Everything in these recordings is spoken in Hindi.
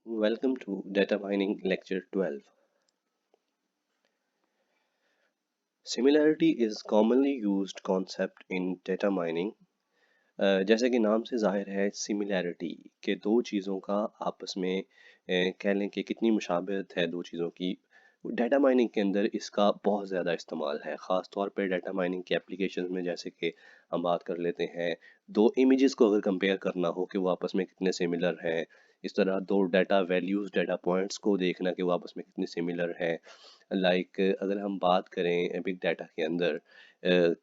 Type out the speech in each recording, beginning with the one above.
Welcome to Data Mining Lecture 12. Similarity is commonly used concept in data mining. जैसे कि नाम से जाहिर है सिमिलैरिटी के दो चीज़ों का आपस में कह लें कि कितनी मुशाबहत है दो चीज़ों की। डाटा माइनिंग के अंदर इसका बहुत ज़्यादा इस्तेमाल है, ख़ास तौर पे डाटा माइनिंग के एप्लीकेशन में। जैसे कि हम बात कर लेते हैं दो इमेजेस को अगर कंपेयर करना हो कि वो आपस में कितने सिमिलर हैं, इस तरह दो डाटा वैल्यूज़ डाटा पॉइंट्स को देखना कि वो आपस में कितने सिमिलर हैं। अगर हम बात करें बिग डाटा के अंदर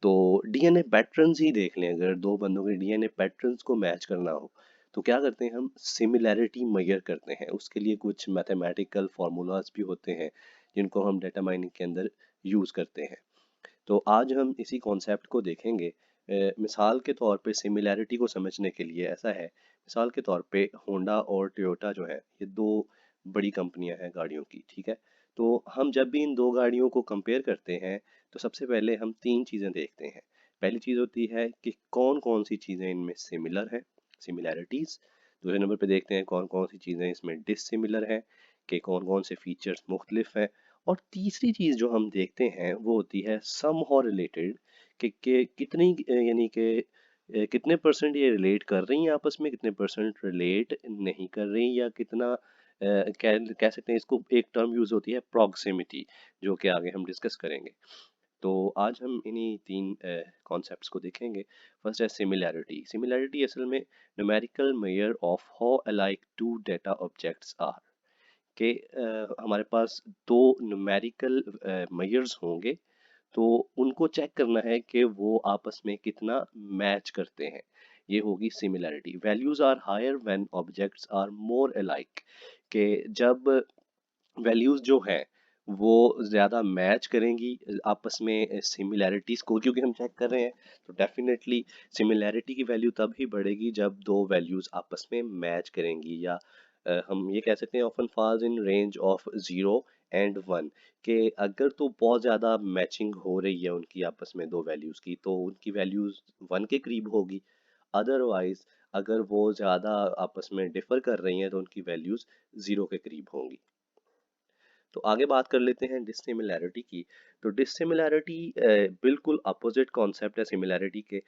तो डीएनए पैटर्न्स ही देख लें। अगर दो बंदों के डीएनए पैटर्न्स को मैच करना हो तो क्या करते हैं, हम सिमिलैरिटी मेजर करते हैं। उसके लिए कुछ मैथमेटिकल फार्मूलाज भी होते हैं जिनको हम डाटा माइनिंग के अंदर यूज़ करते हैं। तो आज हम इसी कॉन्सेप्ट को देखेंगे। मिसाल के तौर पे सिमिलैरिटी को समझने के लिए ऐसा है, मिसाल के तौर पे होंडा और टोयोटा जो है ये दो बड़ी कंपनियां हैं गाड़ियों की, ठीक है। तो हम जब भी इन दो गाड़ियों को कंपेयर करते हैं तो सबसे पहले हम तीन चीज़ें देखते हैं। पहली चीज़ होती है कि कौन कौन सी चीज़ें इनमें सिमिलर हैं, सिमिलैरिटीज़। दूसरे नंबर पे देखते हैं कौन कौन सी चीज़ें इसमें डिसिमिलर हैं, कि कौन कौन से फीचर्स मुख्तलिफ हैं। और तीसरी चीज़ जो हम देखते हैं वो होती है सम हाउ रिलेटेड, कि कितनी यानी कि कितने परसेंट ये रिलेट कर रही हैं आपस में, कितने परसेंट रिलेट नहीं कर रही, या कितना कह सकते हैं। इसको एक टर्म यूज होती है प्रॉक्सिमिटी, जो कि आगे हम डिस्कस करेंगे। तो आज हम इन्हीं तीन कॉन्सेप्ट्स को देखेंगे। फर्स्ट है सिमिलैरिटी। सिमिलैरिटी असल में numerical measure of how alike two data objects are, कि हमारे पास दो न्यूमेरिकल मेजर्स होंगे तो उनको चेक करना है कि वो आपस में कितना मैच करते हैं। ये होगी similarity. Values are higher when objects are more alike, कि जब वैल्यूज जो हैं वो ज़्यादा मैच करेंगी आपस में सिमिलैरिटीज़ को, क्योंकि हम चेक कर रहे हैं। तो डेफिनेटली सिमिलैरिटी की वैल्यू तब ही बढ़ेगी जब दो वैल्यूज आपस में मैच करेंगी, या हम ये कह सकते हैं often falls in range of 0 and 1, कि अगर तो बहुत ज़्यादा मैचिंग हो रही है उनकी आपस में दो वैल्यूज़ की तो उनकी वैल्यूज़ 1 के करीब होगी। अदरवाइज अगर वो ज़्यादा आपस में डिफर कर रही हैं तो उनकी वैल्यूज़ 0 के करीब होंगी। तो आगे बात कर लेते हैं डिसिमिलैरिटी की। तो डिसिमिलैरिटी बिल्कुल अपोजिट कॉन्सेप्ट है सिमिलैरिटी के।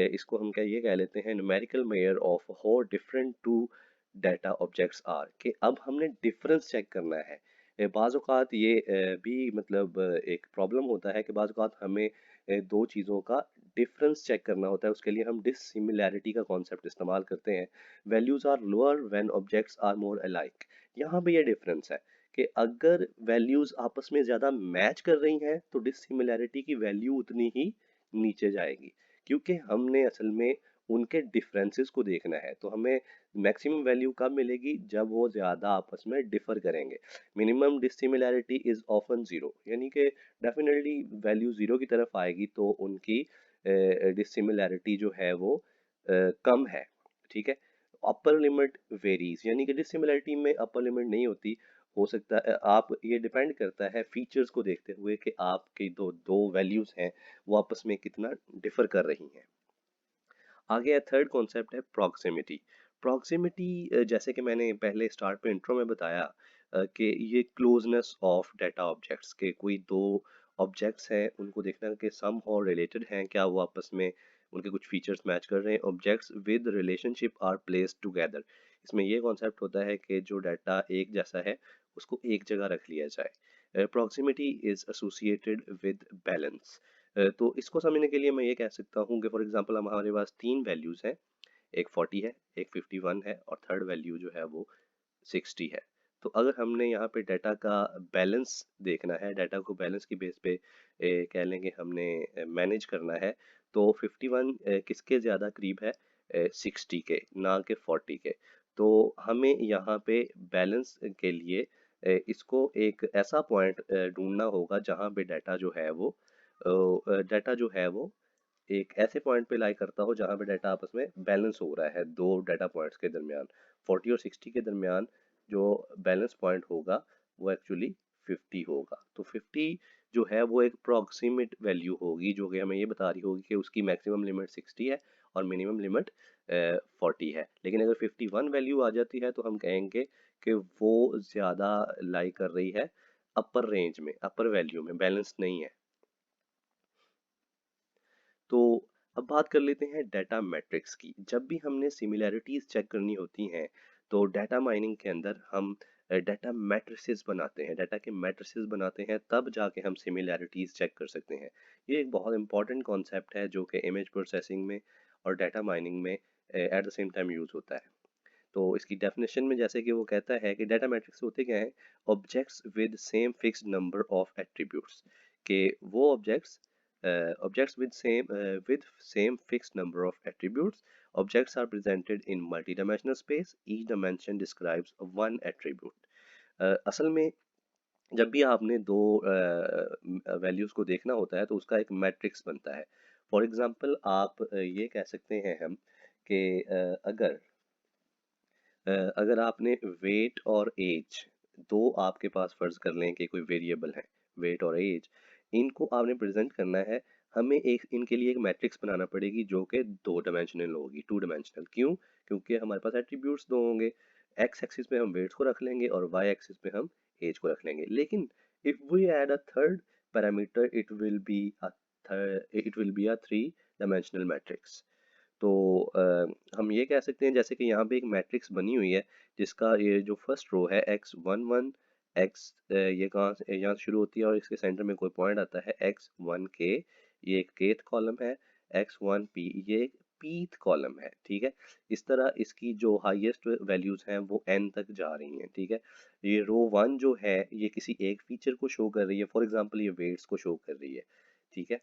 इसको हम क्या ये कह लेते हैं numerical measure of how different two data objects are, कि अब हमने डिफरेंस चेक करना है। बाज़ औक़ात ये भी मतलब एक प्रॉब्लम होता है कि बाज़ औक़ात हमें दो चीज़ों का डिफरेंस चेक करना होता है। उसके लिए हम डिसिमिलैरिटी का कॉन्सेप्ट इस्तेमाल करते हैं। Values are lower when objects are more alike. यहाँ पे ये डिफरेंस है कि अगर वैल्यूज आपस में ज्यादा मैच कर रही हैं तो डिसिमिलैरिटी की वैल्यू उतनी ही नीचे जाएगी, क्योंकि हमने असल में उनके डिफरेंसेस को देखना है। तो हमें मैक्सिमम वैल्यू कब मिलेगी, जब वो ज्यादा आपस में डिफर करेंगे। Minimum dissimilarity is often zero, यानी कि डेफिनेटली वैल्यू जीरो की तरफ आएगी तो उनकी डिसिमिलैरिटी जो है वो कम है, ठीक है। अपर लिमिट वेरीज, यानी कि डिसिमिलरिटी में अपर लिमिट नहीं होती। हो सकता है आप, ये डिपेंड करता है फीचर्स को देखते हुए कि आपकी दो दो वैल्यूज हैं वो आपस में कितना डिफर कर रही हैं। आगे है थर्ड कॉन्सेप्ट है प्रॉक्सिमिटी। प्रॉक्सिमिटी जैसे कि मैंने पहले स्टार्ट पे इंट्रो में बताया कि ये क्लोजनेस ऑफ डाटा ऑब्जेक्ट्स, के कोई दो ऑब्जेक्ट्स हैं उनको देखना कि सम और रिलेटेड हैं, क्या वो आपस में उनके कुछ फीचर्स मैच कर रहे हैं। Objects with relationship are placed together. इसमें ये कॉन्सेप्ट होता है कि जो डाटा एक जैसा है उसको एक जगह रख लिया जाए। Proximity is associated with balance. तो इसको समझने के लिए मैं ये कह सकता हूँ कि फॉर एग्जांपल हमारे पास तीन वैल्यूज हैं, एक 40 है, एक 51 है, और थर्ड वैल्यू जो है वो 60 है। तो अगर हमने यहाँ पे डाटा का बैलेंस देखना है, डाटा को बैलेंस की बेस पे कह लेंगे हमने मैनेज करना है, तो 51 किसके ज़्यादा करीब है, 60 के, ना कि 40 के। तो हमें यहाँ पे बैलेंस के लिए इसको एक ऐसा पॉइंट ढूंढना होगा जहाँ पे डाटा जो है वो एक ऐसे पॉइंट पे लाई करता हो जहाँ पे डाटा आपस में बैलेंस हो रहा है दो डाटा पॉइंट्स के दरमियान। 40 और 60 के दरमियान जो बैलेंस पॉइंट होगा वो एक्चुअली 50 होगा। तो 50 जो है वो एक प्रोक्सीमेट वैल्यू होगी जो कि हमें ये बता रही होगी कि उसकी मैक्सिमम लिमिट 60 है और मिनिमम लिमिट 40 है। लेकिन अगर 51 वैल्यू आ जाती है तो हम कहेंगे कि वो ज़्यादा लाई कर रही है अपर रेंज में, अपर वैल्यू में, बैलेंस नहीं है। तो अब बात कर लेते हैं डाटा मैट्रिक्स की। जब भी हमने सिमिलैरिटीज चेक करनी होती हैं तो डाटा माइनिंग के अंदर हम डाटा मैट्रिसेस बनाते हैं, डाटा के मैट्रिसेस बनाते हैं, तब जाके हम सिमिलैरिटीज चेक कर सकते हैं। ये एक बहुत इंपॉर्टेंट कॉन्सेप्ट है जो कि इमेज प्रोसेसिंग में और डाटा माइनिंग में at the same time use होता है। तो इसकी डेफिनेशन में जैसे कि वो कहता है कि डाटा मैट्रिक्स होते क्या हैं, objects with same fixed number of attributes, के वो objects objects with same fixed number of attributes. Objects are presented in multi-dimensional space. Each dimension describes one attribute. असल में जब भी आपने दो वैल्यूज को देखना होता है तो उसका एक मैट्रिक्स बनता है। फॉर एग्जांपल आप ये कह सकते हैं हम कि अगर आपने वेट और एज, दो आपके पास फर्ज कर लें कि कोई वेरिएबल है, वेट और एज, इनको आपने प्रेजेंट करना है, हमें एक इनके लिए एक मैट्रिक्स बनाना पड़ेगी जो कि दो डायमेंशनल होगी, टू डायमेंशनल। क्यों? क्योंकि हमारे पास एट्रीब्यूट्स दो होंगे। एक्स एक्सिस पे हम वेट्स को रख लेंगे और वाई एक्सिस पे हम एज को रख लेंगे। लेकिन if we add a third parameter it will be a three dimensional matrix. तो हम ये कह सकते हैं जैसे कि यहाँ पे एक मैट्रिक्स बनी हुई है जिसका ये जो फर्स्ट रो है x11 x, ये कहाँ से यहाँ से शुरू होती है और इसके सेंटर में कोई पॉइंट आता है x1k, ये एक केथ कॉलम है, x1p ये एक पीथ कॉलम है। ठीक है, इस तरह इसकी जो हाईएस्ट वैल्यूज हैं वो n तक जा रही हैं। ठीक है, ये रो 1 जो है ये किसी एक फीचर को शो कर रही है, फॉर एग्जांपल ये वेट्स को शो कर रही है। ठीक है,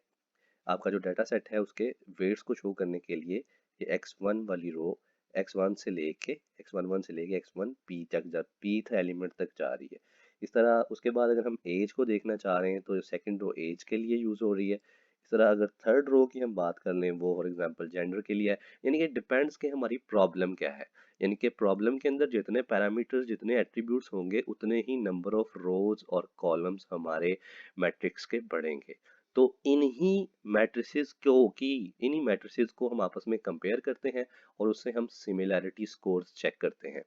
आपका जो डाटा सेट है उसके वेट्स को शो करने के लिए ये x1 वाली रो x1 से लेके x1 p तक pth एलिमेंट तक जा रही है। इस तरह उसके बाद अगर हम एज को देखना चाह रहे हैं तो सेकंड रो एज के लिए यूज हो रही है। इस तरह अगर थर्ड रो की हम बात कर लें वो फॉर एग्जांपल जेंडर के लिए है। यानी कि डिपेंड्स कि हमारी प्रॉब्लम क्या है, यानी कि प्रॉब्लम के अंदर जितने पैरामीटर्स जितने एट्रीब्यूट्स होंगे उतने ही नंबर ऑफ रोज और कॉलम्स हमारे मैट्रिक्स के बढ़ेंगे। तो इन्हीं मैट्रिसेस को हम आपस में कंपेयर करते हैं और उससे हम सिमिलैरिटी स्कोर्स चेक करते हैं।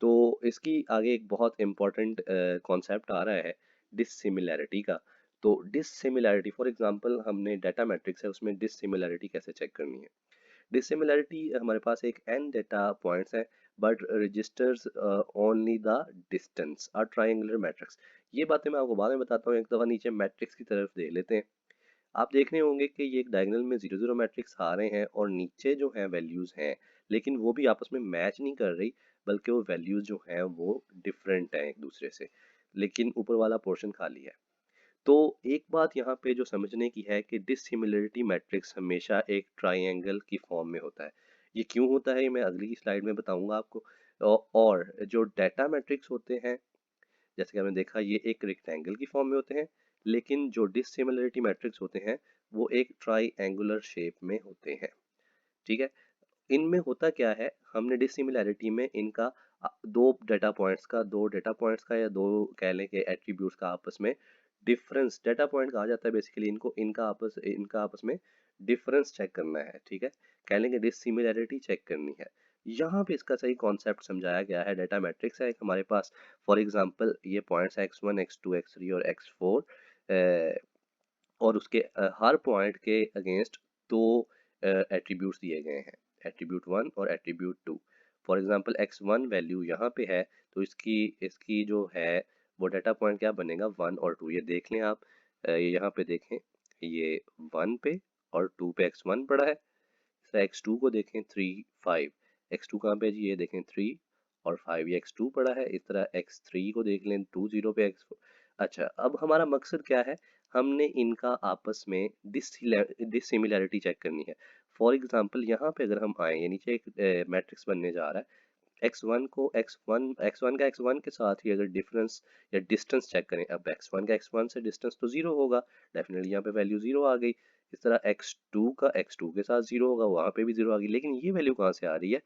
तो इसकी आगे एक बहुत इंपॉर्टेंट कॉन्सेप्ट आ रहा है डिसिमिलैरिटी का। तो डिसिमिलैरिटी फॉर एग्जांपल हमने डाटा मैट्रिक्स है उसमें डिसिमिलैरिटी कैसे चेक करनी है। डिसिमिलैरिटी हमारे पास एक n डेटा पॉइंट्स है but registers only the distance are triangular matrix. ये बातें मैं आपको बाद में बताता हूँ, एक दफ़ा नीचे मैट्रिक्स की तरफ देख लेते हैं। आप देख रहे होंगे कि ये एक डायगोनल में 0 0 मैट्रिक्स आ रहे हैं और नीचे जो है वैल्यूज हैं, लेकिन वो भी आपस में मैच नहीं कर रही, बल्कि वो वैल्यूज जो हैं वो डिफरेंट हैं एक दूसरे से, लेकिन ऊपर वाला पोर्शन खाली है। तो एक बात यहाँ पे जो समझने की है कि डिसिमिलरिटी मैट्रिक्स हमेशा एक ट्राइंगल की फॉर्म में होता है। ये क्यों होता है ये मैं अगली स्लाइड में बताऊंगा आपको। और जो डाटा मैट्रिक्स होते हैं जैसे कि हमने देखा ये एक रेक्टेंगल की फॉर्म में होते हैं, लेकिन जो डिसिमिलरिटी मैट्रिक्स होते हैं वो एक ट्राइएंगुलर शेप में होते हैं। ठीक है, इनमें होता क्या है, हमने डिसिमिलैरिटी में इनका दो डेटा पॉइंट्स का या दो कह लें कि एट्रीब्यूट्स का आपस में डिफरेंस, डेटा पॉइंट कहा जाता है बेसिकली इनको, इनका आपस में डिफरेंस चेक करना है। ठीक है, कह लेंगे डिसिमिलैरिटी चेक करनी है। यहाँ पे इसका सही कॉन्सेप्ट समझाया गया है। डाटा मैट्रिक्स है एक हमारे पास, फॉर एग्जांपल ये पॉइंट्स x1 x2 x3 और x4, और उसके हर पॉइंट के अगेंस्ट दो एट्रीब्यूट्स दिए गए हैं, एट्रीब्यूट 1 और attribute 2। For example x1 value यहाँ पे है तो इसकी इसकी जो है वो डाटा पॉइंट क्या बनेगा 1 और 2। ये देख लें आप, ये यहाँ पे देखें, ये 1 पे और 2 पे x1 पड़ा है। x2 को देखें 3 5, x2 कहाँ पे है जी, ये देखें 3 और 5, ये x2 पड़ा है। इस तरह x3 को देख लें 2 0 पे x4। अच्छा, अब हमारा मकसद क्या है, हमने इनका आपस में डिसिमिलैरिटी चेक करनी है। फॉर एग्जांपल यहाँ पे अगर हम आए, ये नीचे एक मैट्रिक्स बनने जा रहा है, x1 को x1 का x1 के साथ ही अगर डिफरेंस या डिस्टेंस चेक करें, अब x1 का x1 से डिस्टेंस तो 0 होगा, डेफिनेटली यहाँ पे वैल्यू 0 आ गई। इस तरह x2 का x2 के साथ 0 होगा, वहाँ पे भी 0 आ गई। लेकिन ये वैल्यू कहाँ से आ रही है,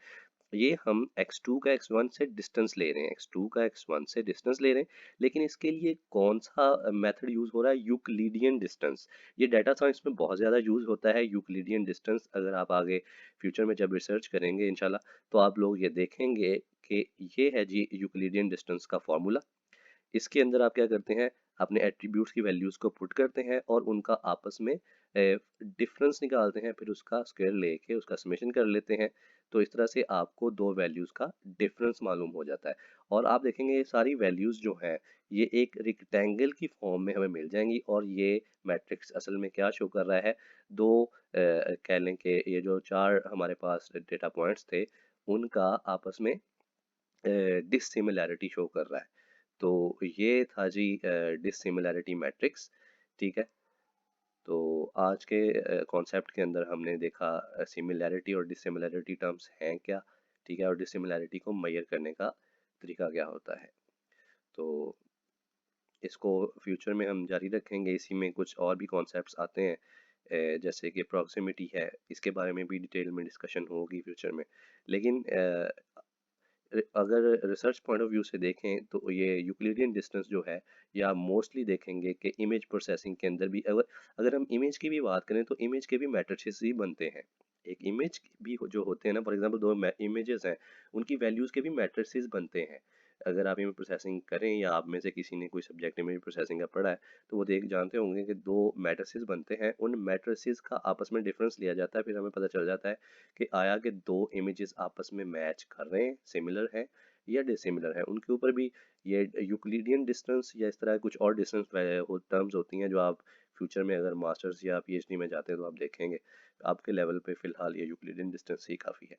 ये हम x2 का x1 से डिस्टेंस ले रहे हैं, x2 का x1 से डिस्टेंस ले रहे हैं, लेकिन इसके लिए कौन सा मेथड यूज हो रहा है? Euclidean distance. ये डाटा साइंस में बहुत ज़्यादा यूज होता है यूक्लिडियन डिस्टेंस। अगर आप आगे फ्यूचर में जब रिसर्च करेंगे इंशाल्लाह, तो आप लोग ये देखेंगे कि ये है जी यूक्लिडियन डिस्टेंस का फॉर्मूला। इसके अंदर आप क्या करते हैं, अपने एट्रीब्यूट्स की वैल्यूज को पुट करते हैं और उनका आपस में डिफरेंस निकालते हैं, फिर उसका स्क्वायर लेके उसका समेशन कर लेते हैं। तो इस तरह से आपको दो वैल्यूज का डिफरेंस मालूम हो जाता है। और आप देखेंगे ये सारी वैल्यूज जो हैं, ये एक रेक्टेंगल की फॉर्म में हमें मिल जाएंगी। और ये मैट्रिक्स असल में क्या शो कर रहा है, दो कह लें कि ये जो चार हमारे पास डेटा पॉइंट्स थे, उनका आपस में डिसिमिलैरिटी शो कर रहा है। तो ये था जी डिसिमिलैरिटी मैट्रिक्स। ठीक है। तो आज के कॉन्सेप्ट के अंदर हमने देखा सिमिलैरिटी और डिसिमिलैरिटी टर्म्स हैं क्या। ठीक है। और डिसिमिलैरिटी को मेजर करने का तरीका क्या होता है। तो इसको फ्यूचर में हम जारी रखेंगे। इसी में कुछ और भी कॉन्सेप्ट्स आते हैं, जैसे कि प्रॉक्सिमिटी है, इसके बारे में भी डिटेल में डिस्कशन होगी फ्यूचर में। लेकिन अगर रिसर्च पॉइंट ऑफ व्यू से देखें तो ये यूक्लिडियन डिस्टेंस जो है, या मोस्टली देखेंगे कि इमेज प्रोसेसिंग के अंदर भी, अगर अगर हम इमेज की भी बात करें तो इमेज के भी मैट्रिसेस ही बनते हैं। एक इमेज भी जो होते हैं ना, फॉर एग्जांपल दो इमेजेस हैं, उनकी वैल्यूज के भी मैट्रिसेस बनते हैं। अगर आप इमेज प्रोसेसिंग करें या आप में से किसी ने कोई सब्जेक्ट इमेज प्रोसेसिंग का पढ़ा है, तो वो देख जानते होंगे कि दो मैट्रिसेस बनते हैं, उन मैट्रिसेस का आपस में डिफरेंस लिया जाता है, फिर हमें पता चल जाता है कि आया कि दो इमेजेस आपस में मैच कर रहे हैं, सिमिलर है या डिसिमिलर है। उनके ऊपर भी ये यूक्लिडियन डिस्टेंस या इस तरह कुछ और डिस्टेंस टर्म्स होती हैं, जो आप फ्यूचर में अगर मास्टर्स या पीएचडी में जाते हैं तो आप देखेंगे। आपके लेवल पे फिलहाल ये यूक्लिडियन डिस्टेंस ही काफ़ी है।